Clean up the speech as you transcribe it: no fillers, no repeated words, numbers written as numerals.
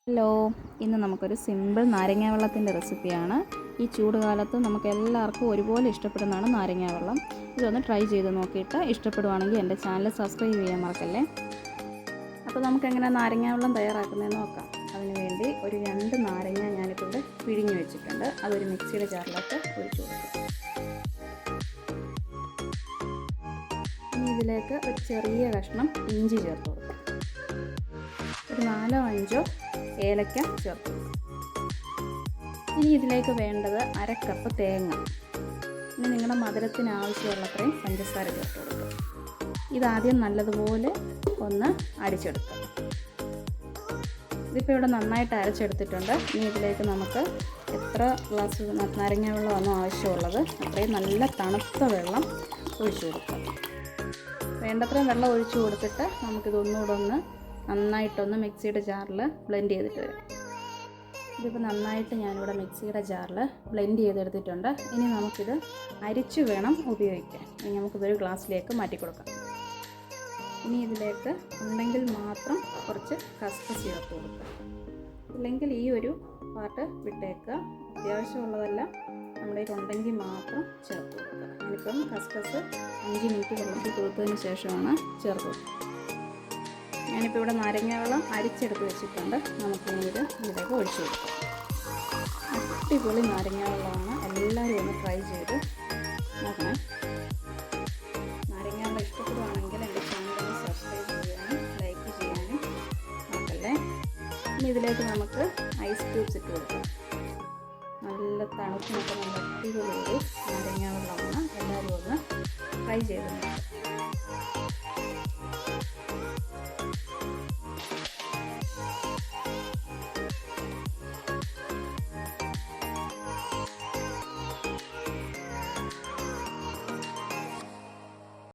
Hello, ഇന്ന് നമുക്കൊരു simple നാരങ്ങ വെള്ളത്തിൻ്റെ റെസിപ്പിയാണ്. ഈ ചൂടുകാലത്ത് നമുക്ക് എല്ലാവർക്കും ഒരുപോലെ ഇഷ്ടപ്പെടുന്നതാണ് നാരങ്ങ വെള്ളം. ഇതൊന്ന് ട്രൈ ചെയ്ത് നോക്കിയിട്ട് ഇഷ്ടപ്പെടുവാണെങ്കിൽ എൻ്റെ ചാനൽ സബ്സ്ക്രൈബ് ചെയ്യാൻ മറക്കല്ലേ. അപ്പോൾ നമുക്കെങ്ങനെ നാരങ്ങ വെള്ളം തയ്യാറാക്കുന്നതെന്ന് നോക്കാം. അതിനുവേണ്ടി ഒരു 2 നാരങ്ങ ഞാനിപ്പോൾ ഇവിടെ പിഴിഞ്ഞ് വെച്ചിട്ടുണ്ട്. അതൊരു മിക്സിയുടെ ജാറിലേക്ക് ഒഴിച്ചു കൊടുക്കും. ഇനി ഇതിലേക്ക് ഒരു ചെറിയ കഷ്ണം ഇഞ്ചി ചേർത്ത് കൊടുക്കും. ഒരു 4-5 ഏലക്ക ചേർത്ത്. ഇനി ഇതിലേക്ക് വേണ്ടത് 1/2 കപ്പ് തേങ്ങ. ഇനി നിങ്ങളുടെ മധുരത്തിന് ആവശ്യമുള്ളത്രയും പഞ്ചസാര ചേർത്ത് കൊടുക്കുക. ഇതാദ്യം നല്ലതുപോലെ ഒന്ന് അടിച്ചെടുക്കുക. ഇതിപ്പോൾ ഇവിടെ നന്നായിട്ട് അരച്ചെടുത്തിട്ടുണ്ട്. ഇനി ഇതിലേക്ക് നമുക്ക് എത്ര ഗ്ലാസ് നാരങ്ങ വെള്ളമാണോ ആവശ്യമുള്ളത് അത്രയും നല്ല തണുത്ത വെള്ളം ഒഴിച്ചു കൊടുക്കുക. വേണ്ടത്രയും വെള്ളം ഒഴിച്ചു കൊടുത്തിട്ട് നമുക്കിതൊന്നുകൂടെ നന്നായിട്ടൊന്ന് മിക്സിയുടെ ജാറിൽ ബ്ലെൻഡ് ചെയ്തിട്ട് വരും. ഇതിപ്പോൾ നന്നായിട്ട് ഞാനിവിടെ മിക്സിയുടെ ജാറിൽ ബ്ലെൻഡ് ചെയ്തെടുത്തിട്ടുണ്ട്. ഇനി നമുക്കിത് അരിച്ചു വേണം ഉപയോഗിക്കാൻ. ഇനി നമുക്കിതൊരു ഗ്ലാസ്സിലേക്ക് മാറ്റി കൊടുക്കാം. ഇനി ഇതിലേക്ക് ഉണ്ടെങ്കിൽ മാത്രം കുറച്ച് കസ്കസ് ചേർത്ത് കൊടുക്കുക. ഇല്ലെങ്കിൽ ഈ ഒരു പാർട്ട് വിട്ടേക്കുക. അത്യാവശ്യമുള്ളതെല്ലാം നമ്മുടെ കയ്യിലുണ്ടെങ്കിൽ മാത്രം ചേർത്ത് കൊടുക്കുക. ഞാനിപ്പം കസ്കസ് 5 മിനിറ്റ് വെള്ളത്തിൽ കൊടുത്തതിന് ശേഷമാണ് ചേർത്തത്. ഞാനിപ്പോൾ ഇവിടെ നാരങ്ങ വെള്ളം അരിച്ചെടുത്ത് വെച്ചിട്ടുണ്ട്. നമുക്കിനി ഇതിലേക്ക് ഒഴിച്ചു കൊടുക്കാം. അടിപൊളി നാരങ്ങ വെള്ളമാണ്. എല്ലാവരും ഒന്ന് ട്രൈ ചെയ്ത് നോക്കണം. നാരങ്ങ വെള്ളം ഇഷ്ടപ്പെടുവാണെങ്കിൽ എൻ്റെ ചാനൽ സബ്സ്ക്രൈബ് ചെയ്യാനും ലൈക്ക് ചെയ്യാനും മറക്കല്ലേ. ഇനി ഇതിലേക്ക് നമുക്ക് ഐസ് ക്യൂബ്സ് ഇട്ട് കൊടുക്കാം. നല്ല തണുപ്പിനൊക്കെ നല്ല അടിപൊളി നാരങ്ങ വെള്ളമാണ്. എല്ലാവരും ഒന്ന് ട്രൈ ചെയ്ത് നോക്കാം.